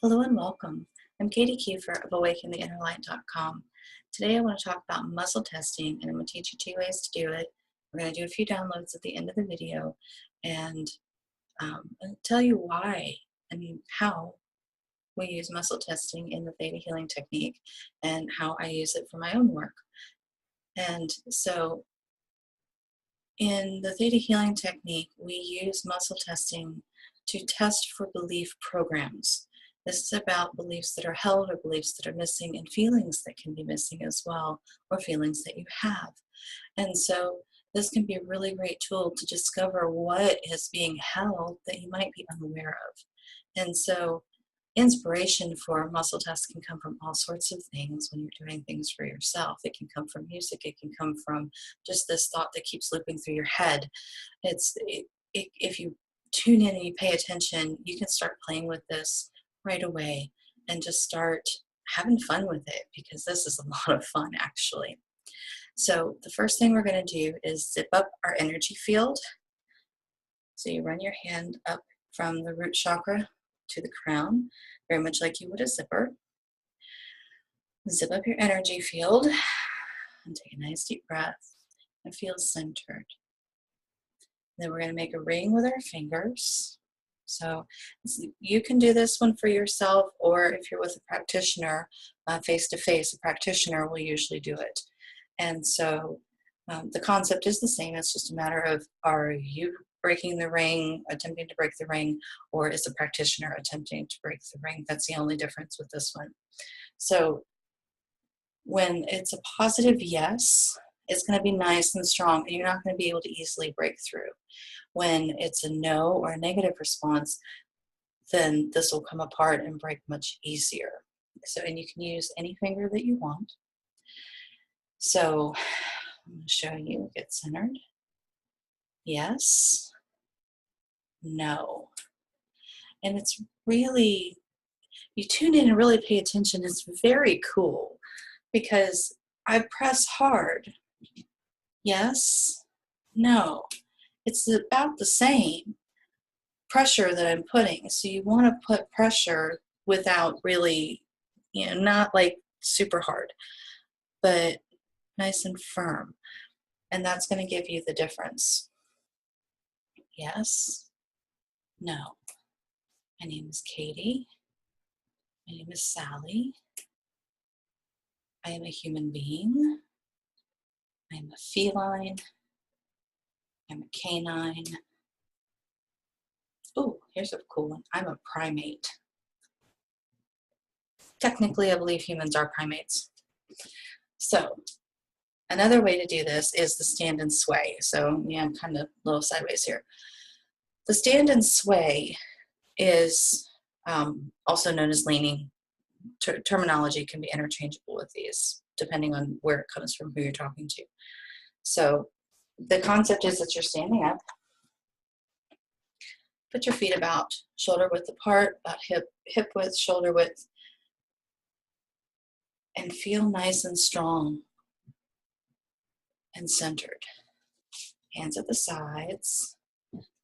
Hello and welcome. I'm Katie Kiefer of awakentheinnerlight.com. Today I want to talk about muscle testing, and I'm going to teach you 2 ways to do it. We're going to do a few downloads at the end of the video and tell you why and how we use muscle testing in the theta healing technique and how I use it for my own work. And so in the theta healing technique, we use muscle testing to test for belief programs. This is about beliefs that are held or beliefs that are missing and feelings that can be missing as well, or feelings that you have. And so this can be a really great tool to discover what is being held that you might be unaware of. And so inspiration for muscle tests can come from all sorts of things when you're doing things for yourself. It can come from music. It can come from just this thought that keeps looping through your head. If you tune in and you pay attention, you can start playing with this right away and just start having fun with it, because this is a lot of fun actually. So the first thing we're going to do is zip up our energy field. So you run your hand up from the root chakra to the crown, very much like you would a zipper. Zip up your energy field and take a nice deep breath and feel centered. Then we're going to make a ring with our fingers. So you can do this one for yourself, or if you're with a practitioner, face-to-face, a practitioner will usually do it. And so the concept is the same. It's just a matter of, are you breaking the ring, attempting to break the ring, or is the practitioner attempting to break the ring? That's the only difference with this one. So when it's a positive yes, it's going to be nice and strong, and you're not going to be able to easily break through. When it's a no or a negative response, then this will come apart and break much easier. So, and you can use any finger that you want. So I'm going to show you. Get centered. Yes. No. And it's really, you tune in and really pay attention. It's very cool because I press hard. Yes. No. It's about the same pressure that I'm putting. So you want to put pressure without really, not like super hard, but nice and firm. And that's going to give you the difference. Yes. No. My name is Katie. My name is Sally. I am a human being. I am a feline. I'm a canine. Oh, here's a cool one. I'm a primate. Technically, I believe humans are primates. So another way to do this is the stand and sway. So yeah, I'm kind of a little sideways here. The stand and sway is also known as leaning. Terminology can be interchangeable with these, depending on where it comes from, who you're talking to. So the concept is that you're standing up. Put your feet about shoulder width apart, about hip width, shoulder width, and feel nice and strong and centered. Hands at the sides.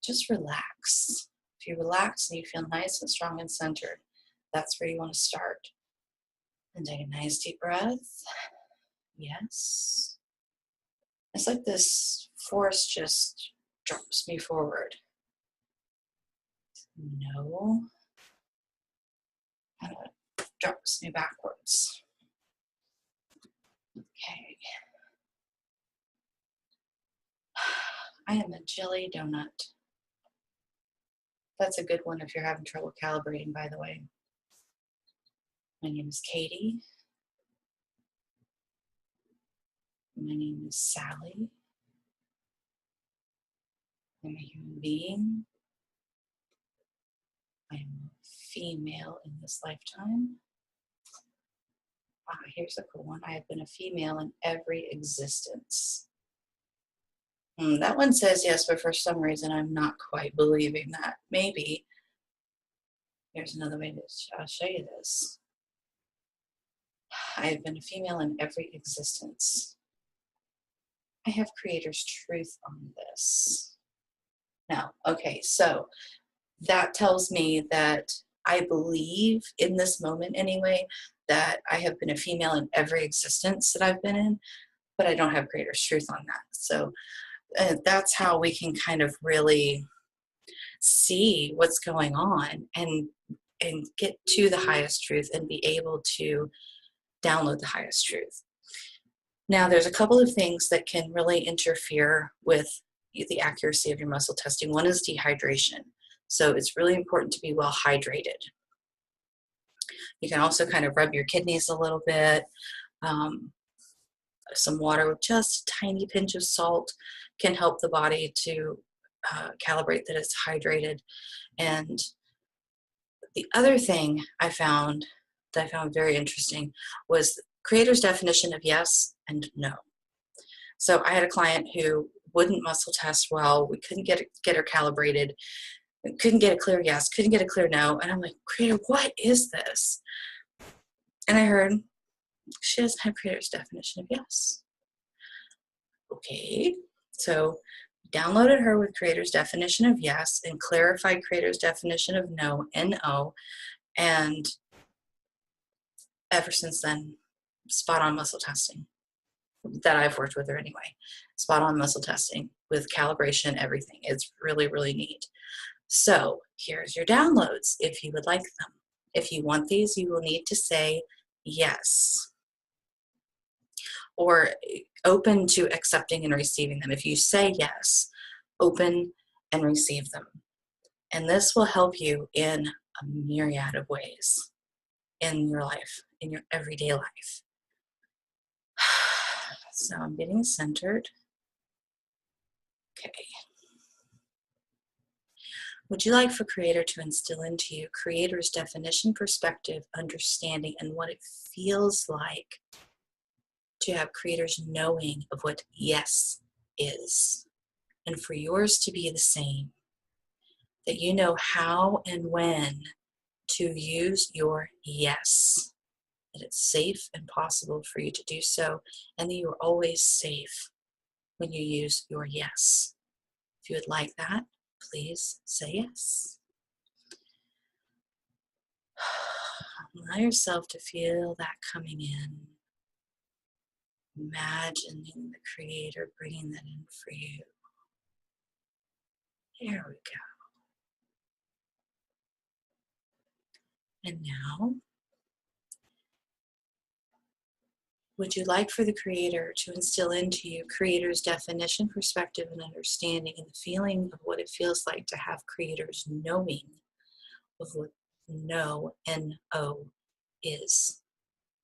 Just relax. If you relax and you feel nice and strong and centered, that's where you want to start. And take a nice deep breath. Yes. It's like this force just drops me forward. No. And it drops me backwards. Okay. I am a jelly donut. That's a good one if you're having trouble calibrating, by the way. My name is Katie. My name is Sally. I'm a human being. I am a female in this lifetime. Here's a cool one. I have been a female in every existence. That one says yes, but for some reason I'm not quite believing that. Maybe. Here's another way to show you this. I have been a female in every existence. I have Creator's truth on this. Now, okay, so that tells me that I believe in this moment anyway that I have been a female in every existence that I've been in, but I don't have Creator's truth on that. So that's how we can kind of really see what's going on and get to the highest truth and be able to download the highest truth. Now, there's a couple of things that can really interfere with the accuracy of your muscle testing. One is dehydration. So it's really important to be well hydrated. You can also kind of rub your kidneys a little bit. Some water with just a tiny pinch of salt can help the body to calibrate that it's hydrated. And the other thing I found very interesting was Creator's definition of yes and no. So I had a client who wouldn't muscle test well. We couldn't get her calibrated. We couldn't get a clear yes, couldn't get a clear no. And I'm like, Creator, what is this? And I heard, she doesn't have Creator's definition of yes. Okay, so downloaded her with Creator's definition of yes and clarified Creator's definition of no, N-O, and ever since then, spot on muscle testing that I've worked with her anyway. Spot on muscle testing with calibration, everything. It's really, really neat. So here's your downloads if you would like them. If you want these, you will need to say yes or open to accepting and receiving them. If you say yes, open and receive them. And this will help you in a myriad of ways in your life, in your everyday life. So I'm getting centered. Okay. Would you like for Creator to instill into you Creator's definition, perspective, understanding, and what it feels like to have Creator's knowing of what yes is? And for yours to be the same, that you know how and when to use your yes, that it's safe and possible for you to do so, and that you are always safe when you use your yes. If you would like that, please say yes. Allow yourself to feel that coming in. Imagining the Creator bringing that in for you. There we go. And now, would you like for the Creator to instill into you Creator's definition, perspective, and understanding, and the feeling of what it feels like to have Creator's knowing of what know, N-O, is?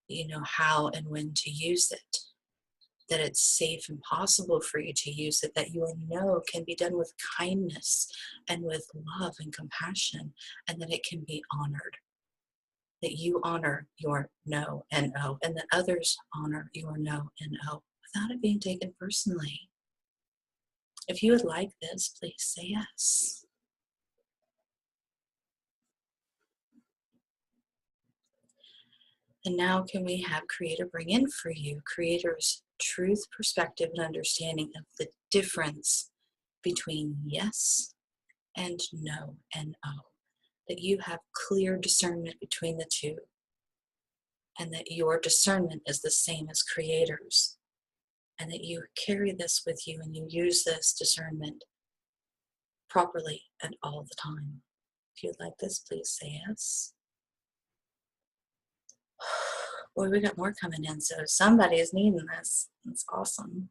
You know how and when to use it, that it's safe and possible for you to use it, that your no can be done with kindness and with love and compassion, and that it can be honored. That you honor your no, N-O, and that others honor your no, N-O, without it being taken personally. If you would like this, please say yes. And now can we have Creator bring in for you Creator's truth, perspective, and understanding of the difference between yes and no, N-O. That you have clear discernment between the two, and that your discernment is the same as Creator's, and that you carry this with you and you use this discernment properly and all the time. If you'd like this, please say yes. Boy, we got more coming in, so somebody is needing this. That's awesome.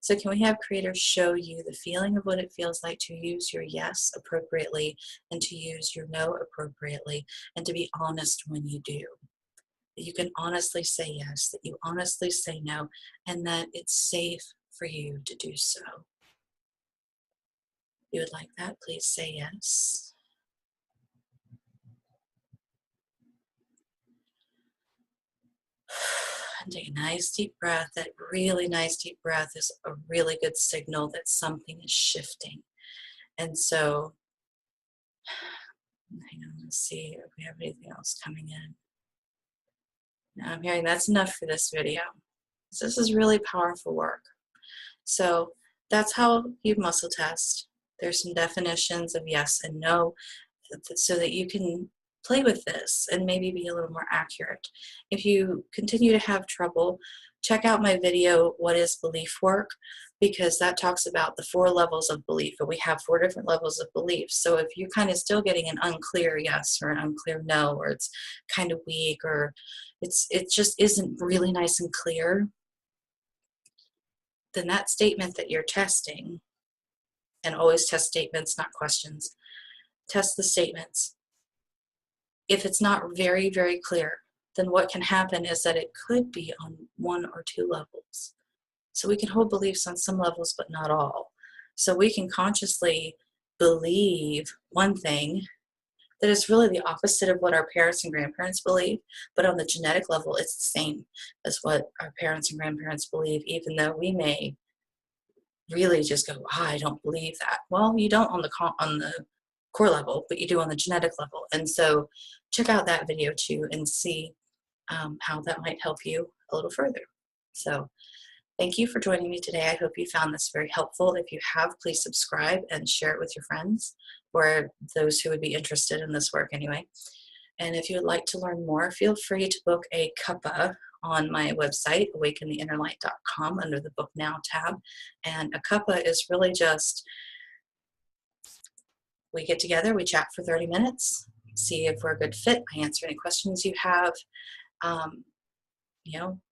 So can we have Creator show you the feeling of what it feels like to use your yes appropriately and to use your no appropriately, and to be honest when you do? That you can honestly say yes, that you honestly say no, and that it's safe for you to do so. If you would like that, please say yes. And take a nice deep breath. That really nice deep breath is a really good signal that something is shifting. And so, hang on, let's see if we have anything else coming in. Now I'm hearing that's enough for this video. This is really powerful work. So that's how you muscle test. There's some definitions of yes and no so that you can play with this and maybe be a little more accurate. If you continue to have trouble, check out my video, What is Belief Work? Because that talks about the 4 levels of belief, and we have 4 different levels of belief. So if you're kind of still getting an unclear yes or an unclear no, or it's kind of weak, or it just isn't really nice and clear, then that statement that you're testing, and always test statements, not questions, test the statements. If it's not very, very clear, then what can happen is that it could be on 1 or 2 levels. So we can hold beliefs on some levels, but not all. So we can consciously believe one thing that is really the opposite of what our parents and grandparents believe, but on the genetic level, it's the same as what our parents and grandparents believe, even though we may really just go, I don't believe that. Well, you don't on the core level, but you do on the genetic level. And so check out that video too and see how that might help you a little further. So thank you for joining me today. I hope you found this very helpful. If you have, please subscribe and share it with your friends, or those who would be interested in this work anyway. And if you would like to learn more, feel free to book a cuppa on my website, awakentheinnerlight.com, under the Book Now tab. And a cuppa is really just, we get together, we chat for 30 minutes, see if we're a good fit. I answer any questions you have,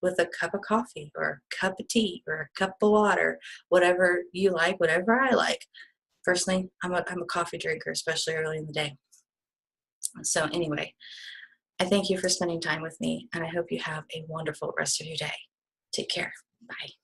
with a cup of coffee or a cup of tea or a cup of water, whatever you like, whatever I like. Personally, I'm a coffee drinker, especially early in the day. So anyway, I thank you for spending time with me, and I hope you have a wonderful rest of your day. Take care. Bye.